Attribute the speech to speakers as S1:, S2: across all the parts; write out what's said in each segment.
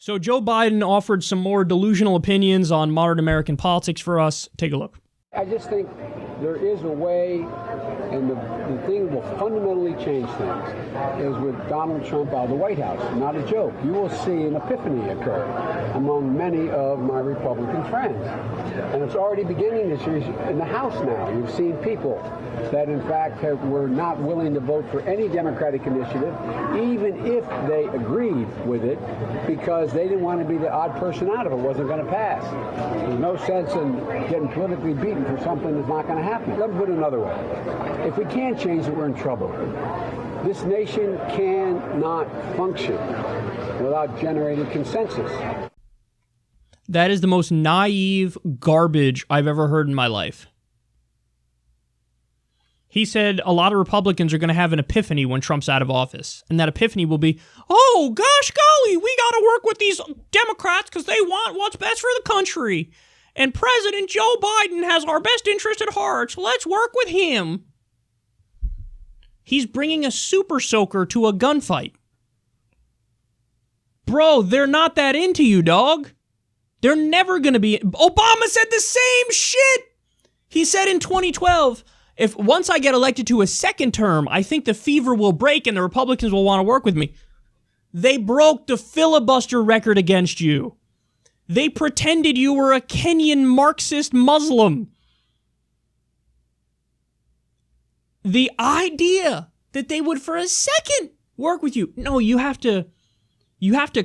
S1: So Joe Biden offered some more delusional opinions on modern American politics for us. Take a look.
S2: I just think there is a way, and the thing that will fundamentally change things is with Donald Trump out of the White House. Not a joke. You will see an epiphany occur among many of my Republican friends. And it's already beginning this year in the House now. You've seen people that, in fact, were not willing to vote for any Democratic initiative, even if they agreed with it, because they didn't want to be the odd person out if it wasn't going to pass. There's no sense in getting politically beaten for something that's not going to happen. Let me put it another way. If we can't change it, we're in trouble. This nation cannot function without generating consensus.
S1: That is the most naive garbage I've ever heard in my life. He said a lot of Republicans are going to have an epiphany when Trump's out of office. And that epiphany will be, oh, gosh golly, we got to work with these Democrats because they want what's best for the country. And President Joe Biden has our best interest at heart, so let's work with him. He's bringing a super soaker to a gunfight. Bro, they're not that into you, dog. They're never going to be. Obama said the same shit. He said in 2012, if once I get elected to a second term, I think the fever will break and the Republicans will want to work with me. They broke the filibuster record against you. They pretended you were a Kenyan Marxist Muslim. The idea that they would for a second work with you. No, you have to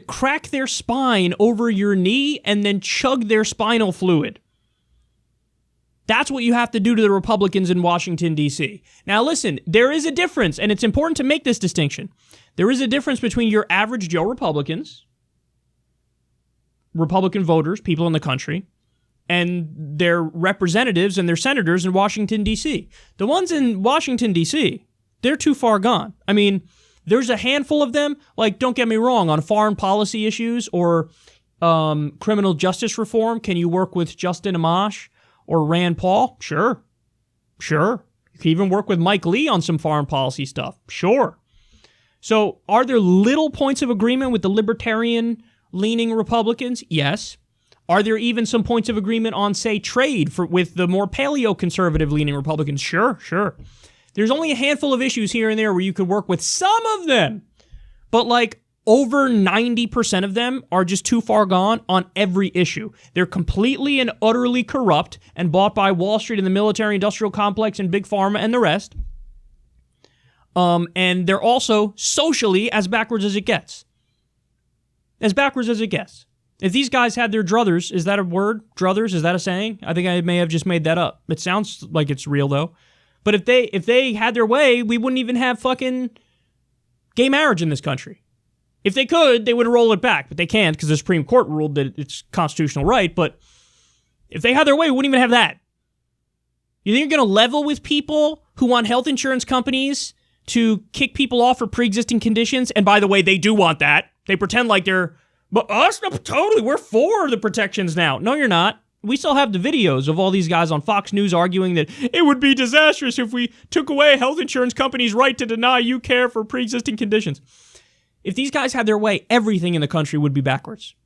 S1: crack their spine over your knee and then chug their spinal fluid. That's what you have to do to the Republicans in Washington, D.C. Now listen, there is a difference, and it's important to make this distinction. There is a difference between your average Joe Republicans, Republican voters, people in the country, and their representatives and their senators in Washington, D.C. The ones in Washington, D.C., they're too far gone. I mean, there's a handful of them, like, don't get me wrong, on foreign policy issues or criminal justice reform. Can you work with Justin Amash or Rand Paul? Sure. You can even work with Mike Lee on some foreign policy stuff. Sure. So are there little points of agreement with the libertarian-leaning Republicans? Yes. Are there even some points of agreement on, say, trade with the more paleo-conservative-leaning Republicans? Sure. There's only a handful of issues here and there where you could work with some of them. But like over 90% of them are just too far gone on every issue. They're completely and utterly corrupt and bought by Wall Street and the military-industrial complex and Big Pharma and the rest. And they're also socially as backwards as it gets. As backwards as it gets. If these guys had their druthers, is that a word? Druthers, is that a saying? I think I may have just made that up. It sounds like it's real, though. But if they had their way, we wouldn't even have fucking gay marriage in this country. If they could, they would roll it back, but they can't because the Supreme Court ruled that it's constitutional right. But if they had their way, we wouldn't even have that. You think you're going to level with people who want health insurance companies to kick people off for pre-existing conditions? And by the way, they do want that. They pretend like they're, but us, no, totally, we're for the protections now. No, you're not. We still have the videos of all these guys on Fox News arguing that it would be disastrous if we took away a health insurance company's right to deny you care for pre-existing conditions. If these guys had their way, everything in the country would be backwards.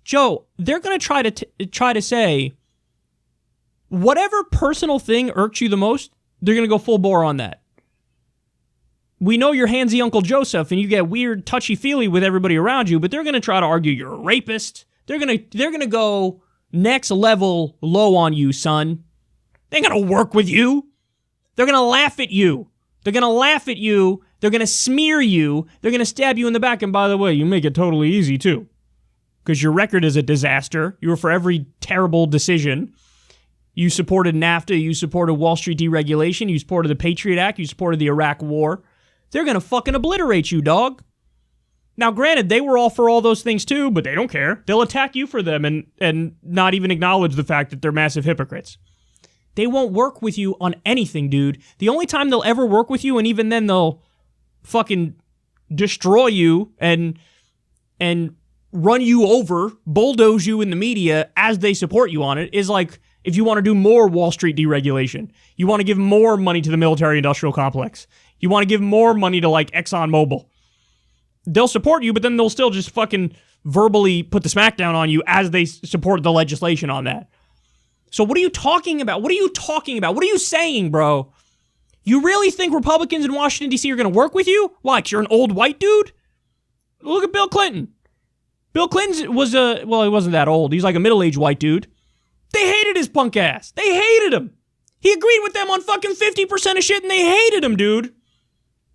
S1: Joe, they're going to try to say whatever personal thing irks you the most, they're going to go full bore on that. We know you're handsy Uncle Joseph and you get weird touchy-feely with everybody around you, but they're going to try to argue you're a rapist. They're going to go next level low on you, son. They ain't going to work with you. They're going to laugh at you. They're going to smear you. They're going to stab you in the back. And by the way, you make it totally easy, too. Because your record is a disaster. You were for every terrible decision. You supported NAFTA. You supported Wall Street deregulation. You supported the Patriot Act. You supported the Iraq War. They're going to fucking obliterate you, dog. Now, granted, they were all for all those things, too, but they don't care. They'll attack you for them and not even acknowledge the fact that they're massive hypocrites. They won't work with you on anything, dude. The only time they'll ever work with you, and even then they'll fucking destroy you and run you over, bulldoze you in the media as they support you on it, is like if you want to do more Wall Street deregulation. You want to give more money to the military-industrial complex. You want to give more money to, like, ExxonMobil. They'll support you, but then they'll still just fucking verbally put the smackdown on you as they support the legislation on that. So what are you talking about? What are you talking about? What are you saying, bro? You really think Republicans in Washington, D.C. are going to work with you? Why? 'Cause you're an old white dude? Look at Bill Clinton. Bill Clinton was he wasn't that old. He's like a middle-aged white dude. They hated his punk ass. They hated him. He agreed with them on fucking 50% of shit, and they hated him, dude.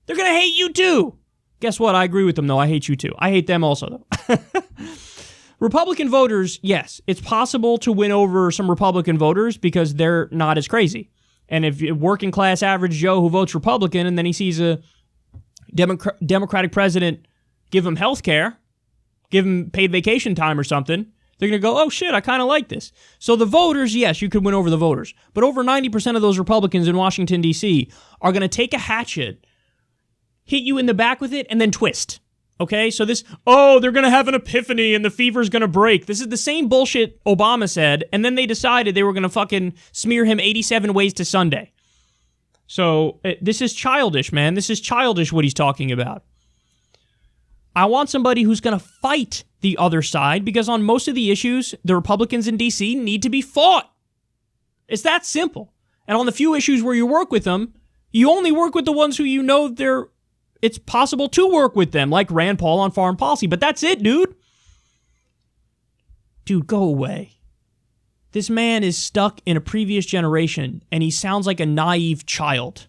S1: They're going to hate you, too. Guess what? I agree with them, though. I hate you, too. I hate them also, though. Republican voters, yes, it's possible to win over some Republican voters because they're not as crazy. And if you're working class average Joe who votes Republican and then he sees a Democratic president give him health care, give him paid vacation time or something, they're going to go, oh shit, I kind of like this. So the voters, yes, you could win over the voters. But over 90% of those Republicans in Washington, D.C. are going to take a hatchet, hit you in the back with it, and then twist. Okay, so they're going to have an epiphany and the fever's going to break. This is the same bullshit Obama said, and then they decided they were going to fucking smear him 87 ways to Sunday. So this is childish, man. This is childish what he's talking about. I want somebody who's going to fight the other side because on most of the issues, the Republicans in D.C. need to be fought. It's that simple. And on the few issues where you work with them, you only work with the ones who you know it's possible to work with them, like Rand Paul on foreign policy. But that's it, dude. Dude, go away. This man is stuck in a previous generation, and he sounds like a naive child.